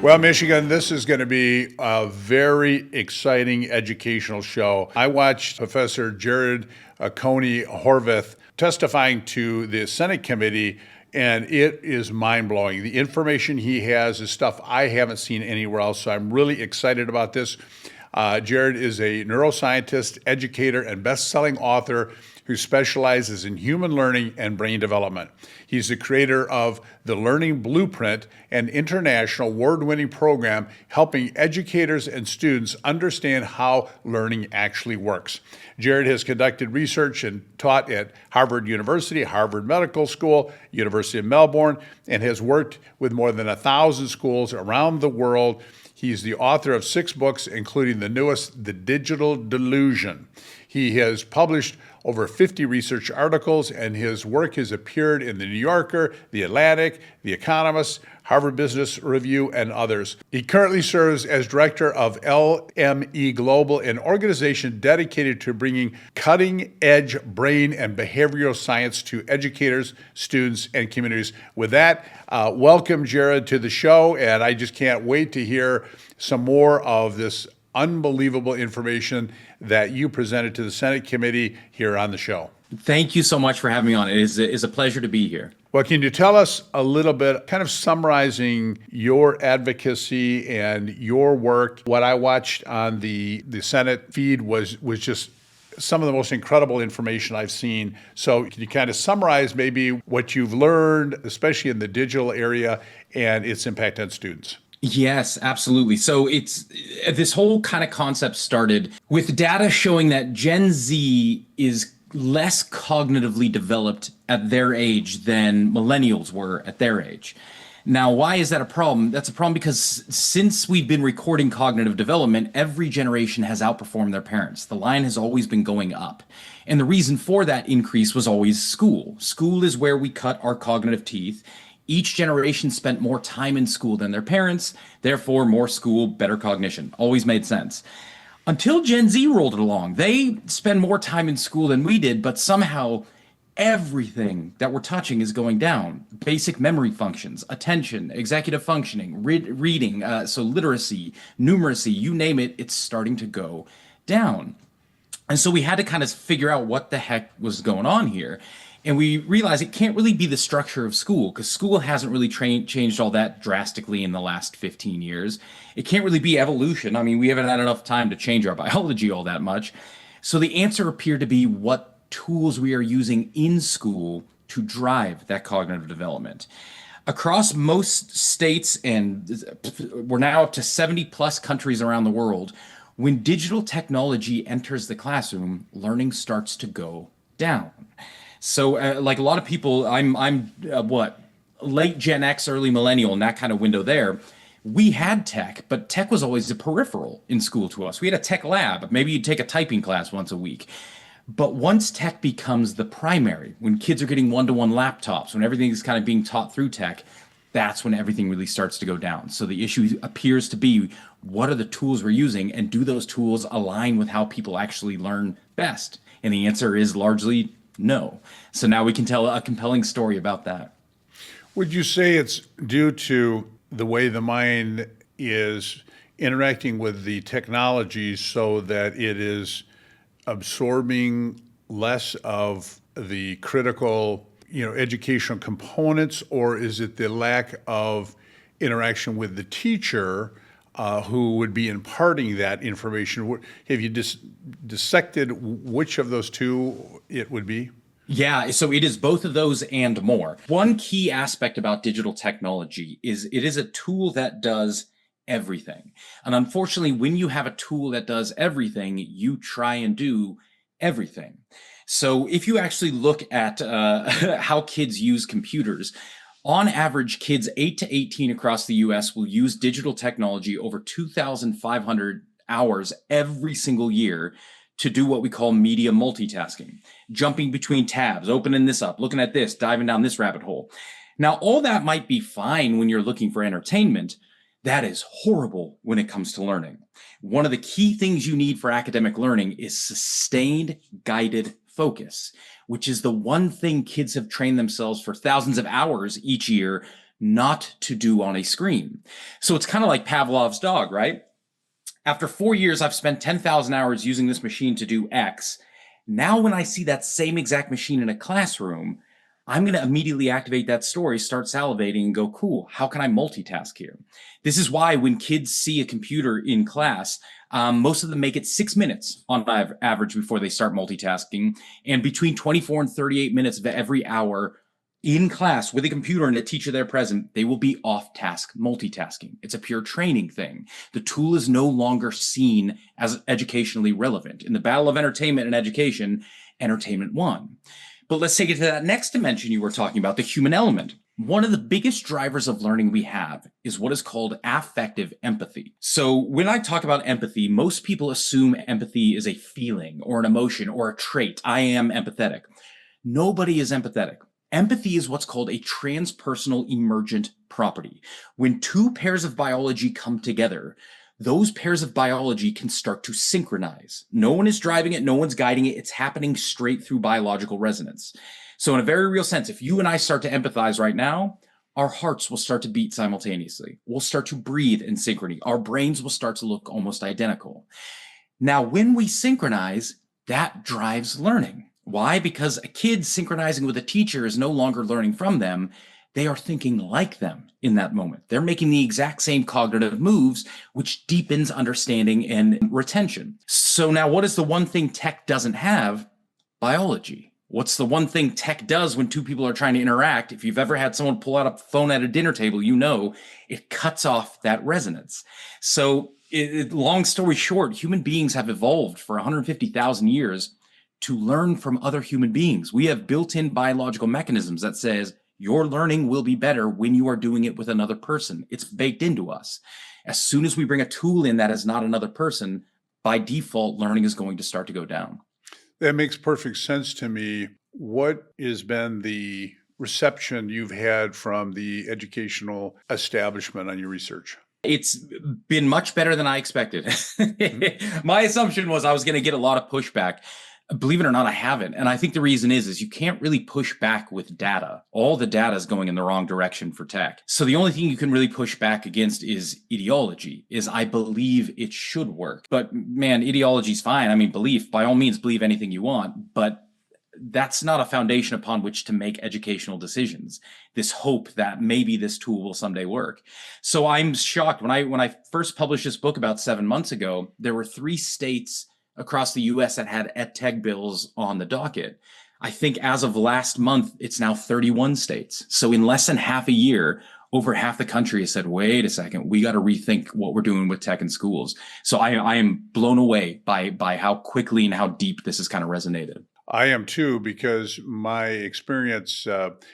Well, Michigan, this is going to be a very exciting educational show. I watched Professor Jared Cooney Horvath testifying to the Senate committee, and it is mind-blowing. The information he has is stuff I haven't seen anywhere else, so I'm really excited about this. Jared is a neuroscientist, educator, and best-selling author who specializes in human learning and brain development. He's the creator of the Learning Blueprint, an international award-winning program helping educators and students understand how learning actually works. Jared has conducted research and taught at Harvard University, Harvard Medical School, University of Melbourne, and has worked with more than 1,000 schools around the world. He's the author of 6 books, including the newest, The Digital Delusion. He has published over 50 research articles, and his work has appeared in The New Yorker, The Atlantic, The Economist, Harvard Business Review, and others. He currently serves as director of LME Global, an organization dedicated to bringing cutting-edge brain and behavioral science to educators, students, and communities. With that, welcome, Jared, to the show, and I just can't wait to hear some more of this unbelievable information that you presented to the Senate committee here on the show. Thank you so much for having me on. It is a pleasure to be here. Well, can you tell us a little bit, kind of summarizing your advocacy and your work? What I watched on the Senate feed was just some of the most incredible information I've seen. So can you kind of summarize maybe what you've learned, especially in the digital area, and its impact on students? Yes, absolutely. So it's this whole kind of concept started with data showing that Gen Z is less cognitively developed at their age than millennials were at their age. Now, why is that a problem? That's a problem because since we've been recording cognitive development, every generation has outperformed their parents. The line has always been going up. And the reason for that increase was always school. School is where we cut our cognitive teeth. Each generation spent more time in school than their parents, therefore more school, better cognition. Always made sense. Until Gen Z rolled it along. They spend more time in school than we did, but somehow everything that we're touching is going down. Basic memory functions, attention, executive functioning, reading, so literacy, numeracy, you name it, it's starting to go down. And so we had to kind of figure out what the heck was going on here. And we realized it can't really be the structure of school because school hasn't really changed all that drastically in the last 15 years. It can't really be evolution. I mean, we haven't had enough time to change our biology all that much. So the answer appeared to be what tools we are using in school to drive that cognitive development. Across most states, and we're now up to 70 plus countries around the world, when digital technology enters the classroom, learning starts to go down. So like a lot of people, I'm late Gen X, early millennial, in that kind of window there. We had tech, but tech was always a peripheral in school to us. We had a tech lab. Maybe you'd take a typing class once a week. But once tech becomes the primary, when kids are getting one-to-one laptops, when everything is kind of being taught through tech, that's when everything really starts to go down. So the issue appears to be, what are the tools we're using, and do those tools align with how people actually learn best? And the answer is largely no. So now we can tell a compelling story about that. Would you say it's due to the way the mind is interacting with the technology so that it is absorbing less of the critical, educational components, or is it the lack of interaction with the teacher who would be imparting that information? Have you dissected which of those two it would be? Yeah, so it is both of those and more. One key aspect about digital technology is it is a tool that does everything. And unfortunately, when you have a tool that does everything, you try and do everything. So if you actually look at how kids use computers, on average, kids 8 to 18 across the US will use digital technology over 2,500 hours every single year to do what we call media multitasking, jumping between tabs, opening this up, looking at this, diving down this rabbit hole. Now, all that might be fine when you're looking for entertainment. That is horrible when it comes to learning. One of the key things you need for academic learning is sustained guided focus, which is the one thing kids have trained themselves for thousands of hours each year not to do on a screen. So it's kind of like Pavlov's dog, right? After 4 years, I've spent 10,000 hours using this machine to do X. Now, when I see that same exact machine in a classroom, I'm going to immediately activate that story, start salivating, and go, cool, how can I multitask here? This is why when kids see a computer in class, most of them make it 6 minutes on average before they start multitasking. And between 24 and 38 minutes of every hour in class with a computer and a teacher there present, they will be off task multitasking. It's a pure training thing. The tool is no longer seen as educationally relevant. In the battle of entertainment and education, entertainment won. But let's take it to that next dimension you were talking about, the human element. One of the biggest drivers of learning we have is what is called affective empathy. So when I talk about empathy, most people assume empathy is a feeling or an emotion or a trait. I am empathetic. Nobody is empathetic. Empathy is what's called a transpersonal emergent property. When two pairs of biology come together, those pairs of biology can start to synchronize. No one is driving it, no one's guiding it. It's happening straight through biological resonance. So in a very real sense, if you and I start to empathize right now, our hearts will start to beat simultaneously. We'll start to breathe in synchrony. Our brains will start to look almost identical. Now, when we synchronize, that drives learning. Why? Because a kid synchronizing with a teacher is no longer learning from them. They are thinking like them in that moment. They're making the exact same cognitive moves, which deepens understanding and retention. So now what is the one thing tech doesn't have? Biology. What's the one thing tech does when two people are trying to interact? If you've ever had someone pull out a phone at a dinner table, you know it cuts off that resonance. So long story short, human beings have evolved for 150,000 years to learn from other human beings. We have built-in biological mechanisms that says your learning will be better when you are doing it with another person. It's baked into us. As soon as we bring a tool in that is not another person, by default, learning is going to start to go down. That makes perfect sense to me. What has been the reception you've had from the educational establishment on your research? It's been much better than I expected. My assumption was I was going to get a lot of pushback. Believe it or not, I haven't. And I think the reason is you can't really push back with data. All the data is going in the wrong direction for tech. So the only thing you can really push back against is ideology, is I believe it should work. But man, ideology is fine. I mean, belief, by all means, believe anything you want, but that's not a foundation upon which to make educational decisions. This hope that maybe this tool will someday work. So I'm shocked. When I first published this book about 7 months ago, there were 3 states across the US that had EdTech bills on the docket. I think as of last month, it's now 31 states. So in less than half a year, over half the country has said, wait a second, we got to rethink what we're doing with tech in schools. So I am blown away by how quickly and how deep this has kind of resonated. I am too, because my experience,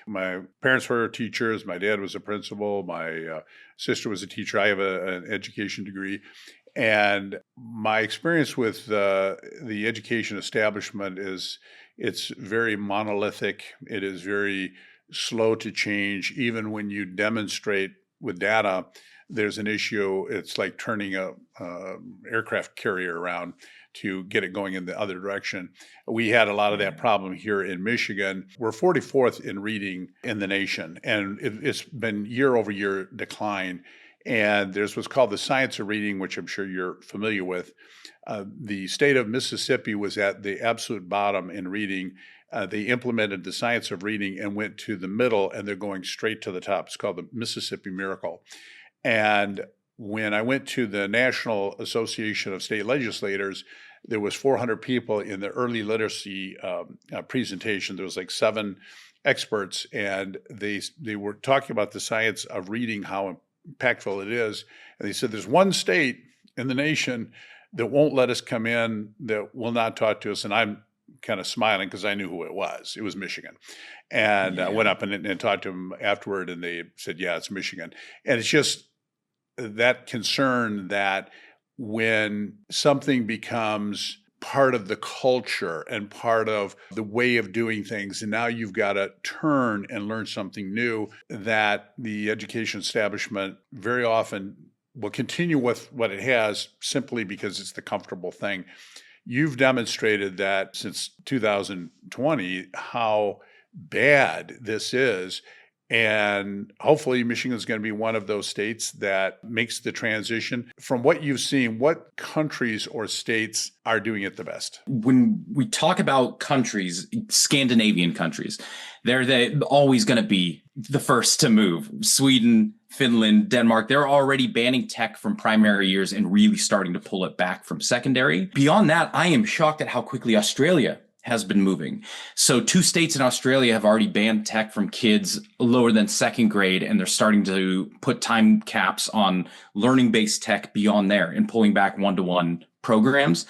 my parents were teachers, my dad was a principal, my sister was a teacher. I have an education degree. And my experience with the education establishment is it's very monolithic. It is very slow to change. Even when you demonstrate with data, there's an issue. It's like turning a aircraft carrier around to get it going in the other direction. We had a lot of that problem here in Michigan. We're 44th in reading in the nation, and it's been year over year decline. And there's what's called the science of reading, which I'm sure you're familiar with. The state of Mississippi was at the absolute bottom in reading. They implemented the science of reading and went to the middle, and they're going straight to the top. It's called the Mississippi Miracle. And when I went to the National Association of State Legislators, there was 400 people in the early literacy presentation. There was like 7 experts, and they were talking about the science of reading, how impactful it is. And they said there's one state in the nation that won't let us come in, that will not talk to us. And I'm kind of smiling because I knew who it was. It was Michigan. And I went up and talked to them afterward, and they said, yeah, it's Michigan. And it's just that concern that when something becomes part of the culture and part of the way of doing things, and now you've got to turn and learn something new, that the education establishment very often will continue with what it has simply because it's the comfortable thing. You've demonstrated that since 2020 how bad this is. And hopefully Michigan is going to be one of those states that makes the transition. From what you've seen, what countries or states are doing it the best? When we talk about countries, Scandinavian countries, they're always going to be the first to move. Sweden, Finland, Denmark, they're already banning tech from primary years and really starting to pull it back from secondary. Beyond that, I am shocked at how quickly Australia has been moving. So 2 states in Australia have already banned tech from kids lower than second grade, and they're starting to put time caps on learning-based tech beyond there and pulling back one-to-one programs.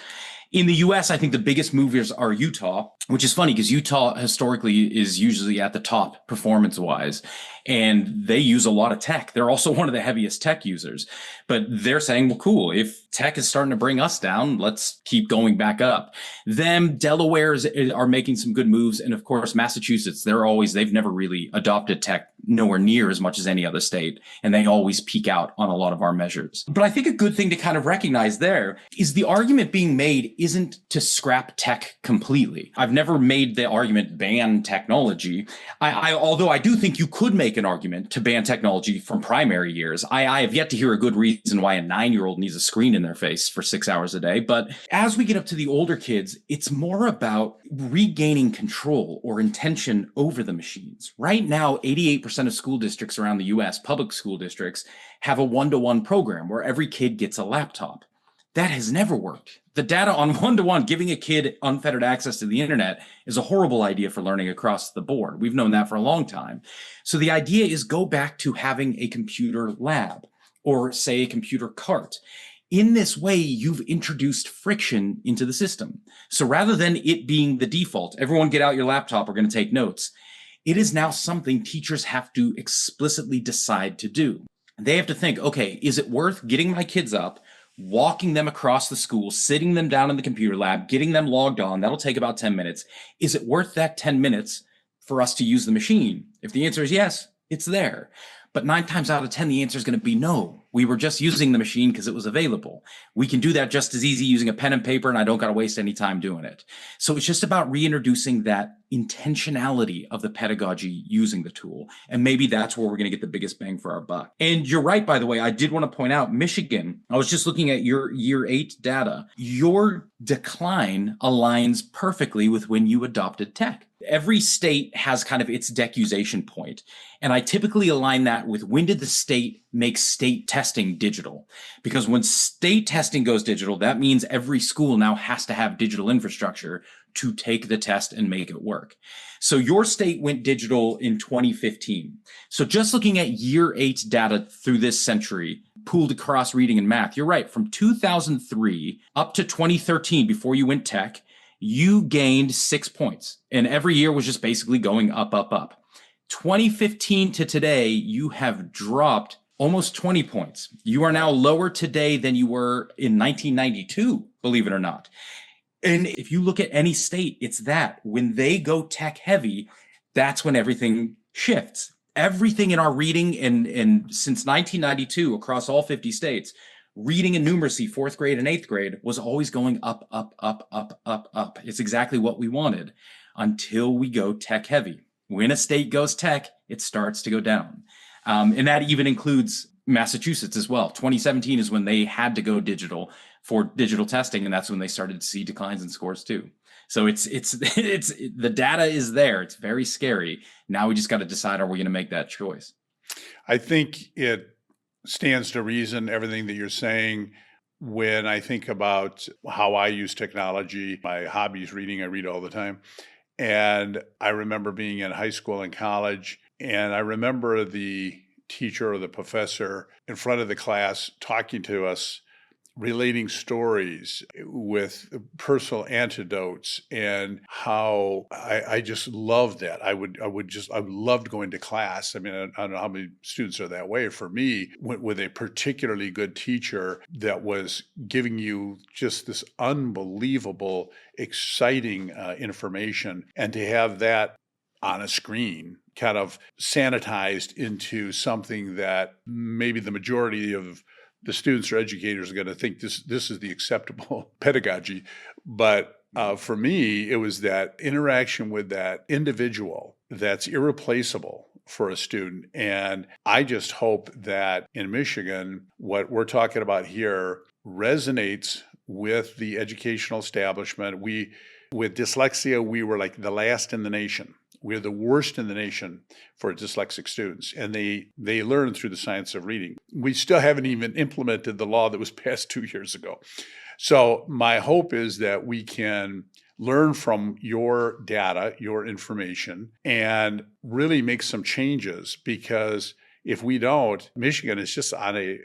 In the US, I think the biggest movers are Utah, which is funny because Utah historically is usually at the top performance-wise, and they use a lot of tech. They're also one of the heaviest tech users, but they're saying, well, cool, if tech is starting to bring us down, let's keep going back up. Delaware are making some good moves, and of course, Massachusetts, they've never really adopted tech nowhere near as much as any other state, and they always peak out on a lot of our measures. But I think a good thing to kind of recognize there is the argument being made isn't to scrap tech completely. I've never made the argument ban technology. Although I do think you could make an argument to ban technology from primary years. I have yet to hear a good reason why a 9-year-old needs a screen in their face for 6 hours a day. But as we get up to the older kids, it's more about regaining control or intention over the machines. Right now, 88% of school districts around the US, public school districts, have a one-to-one program where every kid gets a laptop. That has never worked. The data on one-to-one, giving a kid unfettered access to the internet, is a horrible idea for learning across the board. We've known that for a long time. So the idea is go back to having a computer lab or, say, a computer cart. In this way, you've introduced friction into the system. So rather than it being the default, everyone get out your laptop, we're going to take notes, it is now something teachers have to explicitly decide to do. They have to think, okay, is it worth getting my kids up, walking them across the school, sitting them down in the computer lab, getting them logged on? That'll take about 10 minutes. Is it worth that 10 minutes for us to use the machine? If the answer is yes, it's there. But 9 times out of 10, the answer is going to be no. We were just using the machine because it was available. We can do that just as easy using a pen and paper, and I don't got to waste any time doing it. So it's just about reintroducing that intentionality of the pedagogy using the tool. And maybe that's where we're going to get the biggest bang for our buck. And you're right, by the way, I did want to point out Michigan. I was just looking at your year 8 data. Your decline aligns perfectly with when you adopted tech. Every state has kind of its decusation point. And I typically align that with when did the state make state testing digital? Because when state testing goes digital, that means every school now has to have digital infrastructure to take the test and make it work. So your state went digital in 2015. So just looking at year 8 data through this century, pooled across reading and math, you're right. From 2003 up to 2013, before you went tech, you gained 6 points. And every year was just basically going up, up, up. 2015 to today, you have dropped almost 20 points. You are now lower today than you were in 1992, believe it or not. And if you look at any state, it's that. When they go tech heavy, that's when everything shifts. Everything in our reading and since 1992 across all 50 states, reading and numeracy, 4th grade and 8th grade, was always going up, up, up, up, up, up. It's exactly what we wanted until we go tech heavy. When a state goes tech, it starts to go down. And that even includes Massachusetts as well. 2017 is when they had to go digital for digital testing, and that's when they started to see declines in scores too. So it's the data is there. It's very scary. Now we just got to decide, are we going to make that choice? I think it stands to reason, everything that you're saying. When I think about how I use technology, my hobby is reading. I read all the time. And I remember being in high school and college, and I remember the teacher or the professor in front of the class talking to us, relating stories with personal anecdotes, and how I just loved that. I loved going to class. I mean, I don't know how many students are that way. For me, with a particularly good teacher that was giving you just this unbelievable, exciting information, and to have that on a screen kind of sanitized into something that maybe the majority of the students or educators are going to think this is the acceptable pedagogy. But for me, it was that interaction with that individual that's irreplaceable, for a student. And I just hope that in Michigan, what we're talking about here resonates with the educational establishment. With dyslexia, we were like the last in the nation. We're the worst in the nation for dyslexic students, and they learn through the science of reading. We still haven't even implemented the law that was passed 2 years ago. So my hope is that we can learn from your data, your information, and really make some changes, because if we don't, Michigan is just on a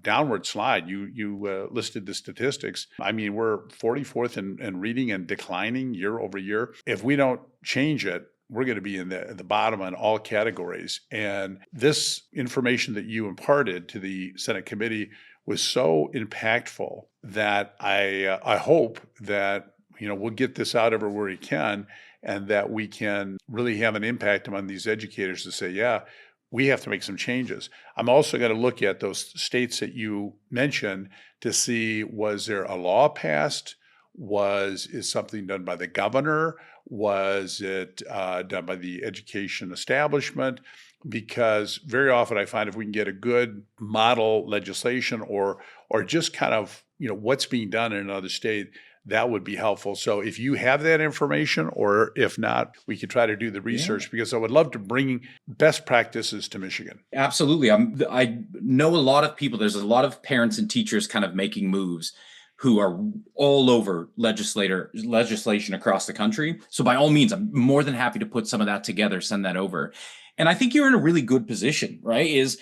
downward slide. You listed the statistics. I mean, we're 44th in reading and declining year over year. If we don't change it, we're going to be in the bottom on all categories. And this information that you imparted to the Senate committee was so impactful that I hope that we'll get this out everywhere we can, and that we can really have an impact among these educators to say, yeah, we have to make some changes. I'm also going to look at those states that you mentioned to see, was there a law passed? Is something done by the governor? Was it done by the education establishment? Because very often I find if we can get a good model legislation or just kind of what's being done in another state, that would be helpful. So if you have that information, or if not, we could try to do the research, because I would love to bring best practices to Michigan. Absolutely. I know a lot of people, there's a lot of parents and teachers kind of making moves who are all over legislation across the country. So by all means, I'm more than happy to put some of that together, send that over. And I think you're in a really good position, right? Is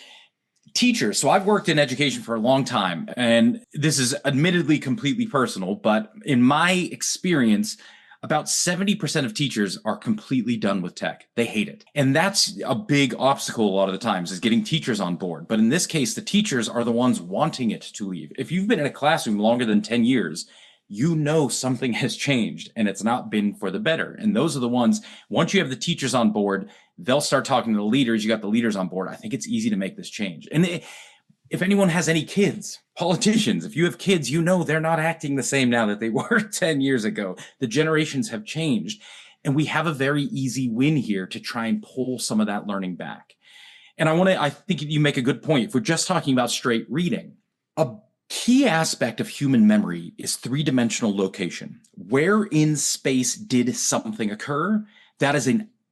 teachers. So I've worked in education for a long time, and this is admittedly completely personal, but in my experience, about 70% of teachers are completely done with tech. They hate it. And that's a big obstacle a lot of the times, is getting teachers on board. But in this case, the teachers are the ones wanting it to leave. If you've been in a classroom longer than 10 years, something has changed, and it's not been for the better. And those are the ones, once you have the teachers on board, they'll start talking to the leaders. You got the leaders on board. I think it's easy to make this change. And if anyone has any kids, politicians, if you have kids, they're not acting the same now that they were 10 years ago. The generations have changed. And we have a very easy win here to try and pull some of that learning back. And I think you make a good point. If we're just talking about straight reading, a key aspect of human memory is three-dimensional location. Where in space did something occur? That is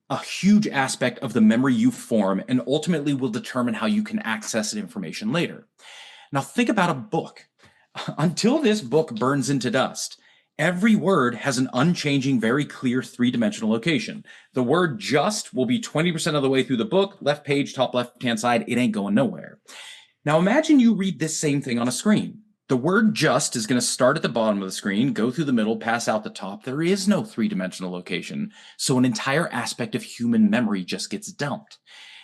a huge aspect of the memory you form, and ultimately will determine how you can access information later. Now think about a book. Until this book burns into dust, every word has an unchanging, very clear three-dimensional location. The word just will be 20% of the way through the book, left page, top left-hand side. It ain't going nowhere. Now imagine you read this same thing on a screen. The word just is going to start at the bottom of the screen, go through the middle, pass out the top. There is no three-dimensional location. So an entire aspect of human memory just gets dumped.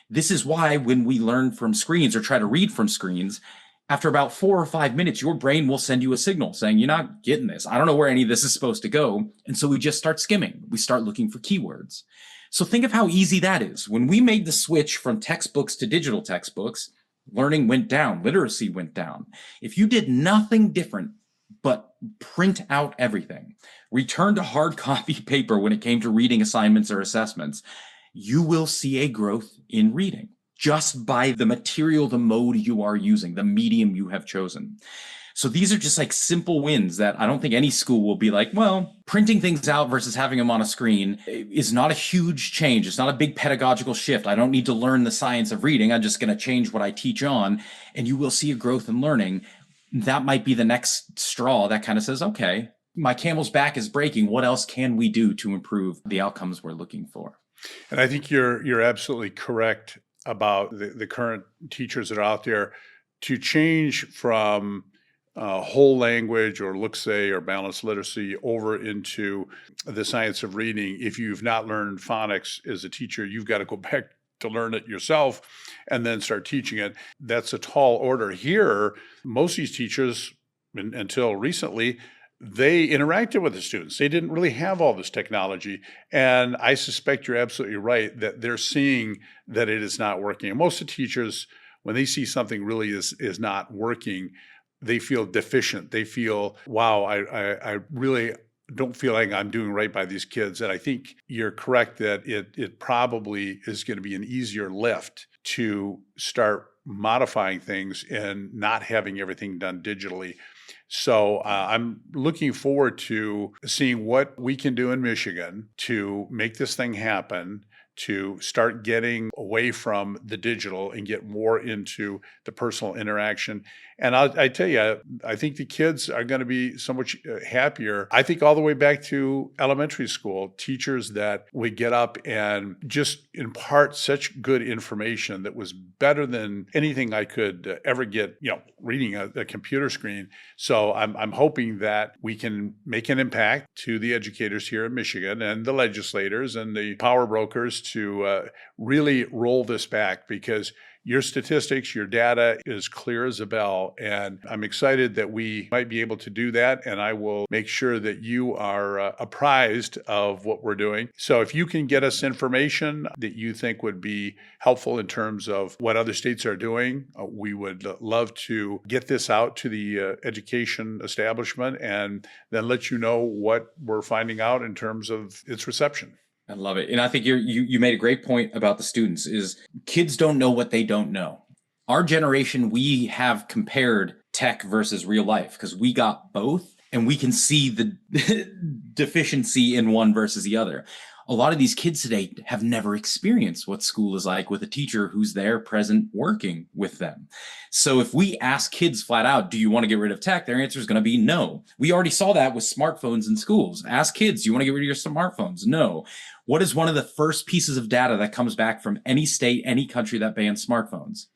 This is why when we learn from screens or try to read from screens, after about 4 or 5 minutes, your brain will send you a signal saying, you're not getting this. I don't know where any of this is supposed to go. And so we just start skimming. We start looking for keywords. So think of how easy that is. When we made the switch from textbooks to digital textbooks, learning went down, literacy went down. If you did nothing different but print out everything, return to hard copy paper when it came to reading assignments or assessments, you will see a growth in reading just by the material, the mode you are using, the medium you have chosen. So these are just like simple wins that I don't think any school will be like, well, printing things out versus having them on a screen is not a huge change. It's not a big pedagogical shift. I don't need to learn the science of reading. I'm just going to change what I teach on, and you will see a growth in learning. That might be the next straw that kind of says, okay, my camel's back is breaking. What else can we do to improve the outcomes we're looking for? And I think you're absolutely correct about the current teachers that are out there to change from whole language or look-say or balanced literacy over into the science of reading. If you've not learned phonics as a teacher, you've got to go back to learn it yourself and then start teaching it. That's a tall order. Here, most of these teachers, until recently, they interacted with the students. They didn't really have all this technology. And I suspect you're absolutely right that they're seeing that it is not working. And most of the teachers, when they see something really is not working, they feel deficient. They feel, wow, I really don't feel like I'm doing right by these kids. And I think you're correct that it probably is going to be an easier lift to start modifying things and not having everything done digitally. So I'm looking forward to seeing what we can do in Michigan to make this thing happen, to start getting away from the digital and get more into the personal interaction. And I tell you, I think the kids are going to be so much happier. I think all the way back to elementary school, teachers that would get up and just impart such good information that was better than anything I could ever get, reading a computer screen. So I'm hoping that we can make an impact to the educators here in Michigan and the legislators and the power brokers to really roll this back, because your statistics, your data is clear as a bell. And I'm excited that we might be able to do that. And I will make sure that you are apprised of what we're doing. So if you can get us information that you think would be helpful in terms of what other states are doing, we would love to get this out to the education establishment and then let you know what we're finding out in terms of its reception. I love it. And I think you made a great point about the students is kids don't know what they don't know. Our generation, we have compared tech versus real life because we got both and we can see the deficiency in one versus the other. A lot of these kids today have never experienced what school is like with a teacher who's there present working with them. So if we ask kids flat out, do you want to get rid of tech? Their answer is going to be no. We already saw that with smartphones in schools. Ask kids, do you want to get rid of your smartphones? No. What is one of the first pieces of data that comes back from any state, any country that bans smartphones?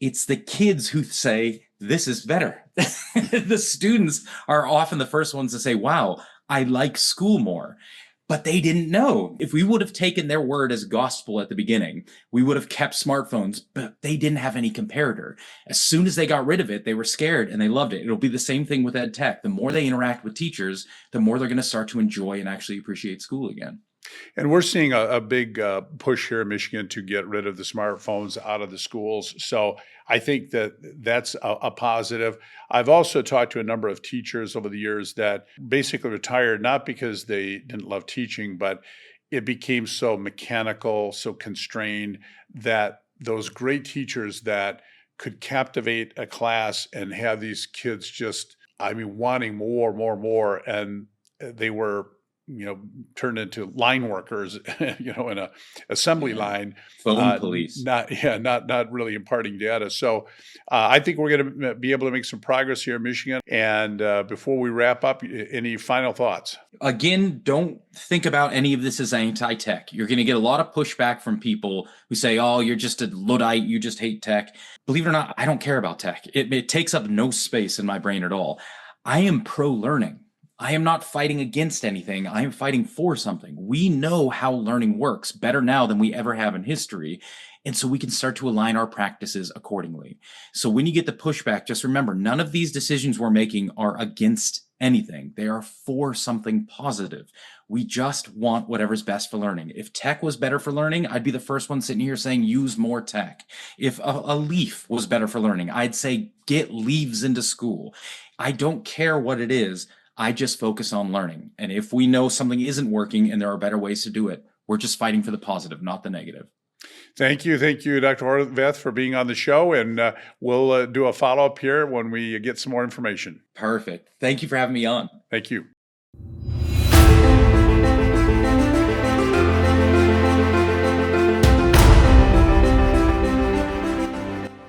It's the kids who say, this is better. The students are often the first ones to say, wow, I like school more. But they didn't know. If we would have taken their word as gospel at the beginning, we would have kept smartphones, but they didn't have any comparator. As soon as they got rid of it, they were scared and they loved it. It'll be the same thing with ed tech. The more they interact with teachers, the more they're going to start to enjoy and actually appreciate school again. And we're seeing a big push here in Michigan to get rid of the smartphones out of the schools. So I think that that's a positive. I've also talked to a number of teachers over the years that basically retired, not because they didn't love teaching, but it became so mechanical, so constrained that those great teachers that could captivate a class and have these kids just, wanting more, and they were turned into line workers, in a assembly line. Phone police. Not really imparting data. So I think we're going to be able to make some progress here in Michigan. And before we wrap up, any final thoughts? Again, don't think about any of this as anti-tech. You're going to get a lot of pushback from people who say, oh, you're just a Luddite, you just hate tech. Believe it or not, I don't care about tech. It takes up no space in my brain at all. I am pro-learning. I am not fighting against anything. I am fighting for something. We know how learning works better now than we ever have in history. And so we can start to align our practices accordingly. So when you get the pushback, just remember, none of these decisions we're making are against anything. They are for something positive. We just want whatever's best for learning. If tech was better for learning, I'd be the first one sitting here saying use more tech. If a leaf was better for learning, I'd say get leaves into school. I don't care what it is. I just focus on learning. And if we know something isn't working and there are better ways to do it, we're just fighting for the positive, not the negative. Thank you, Dr. Horvath, for being on the show. And we'll do a follow-up here when we get some more information. Perfect. Thank you for having me on. Thank you.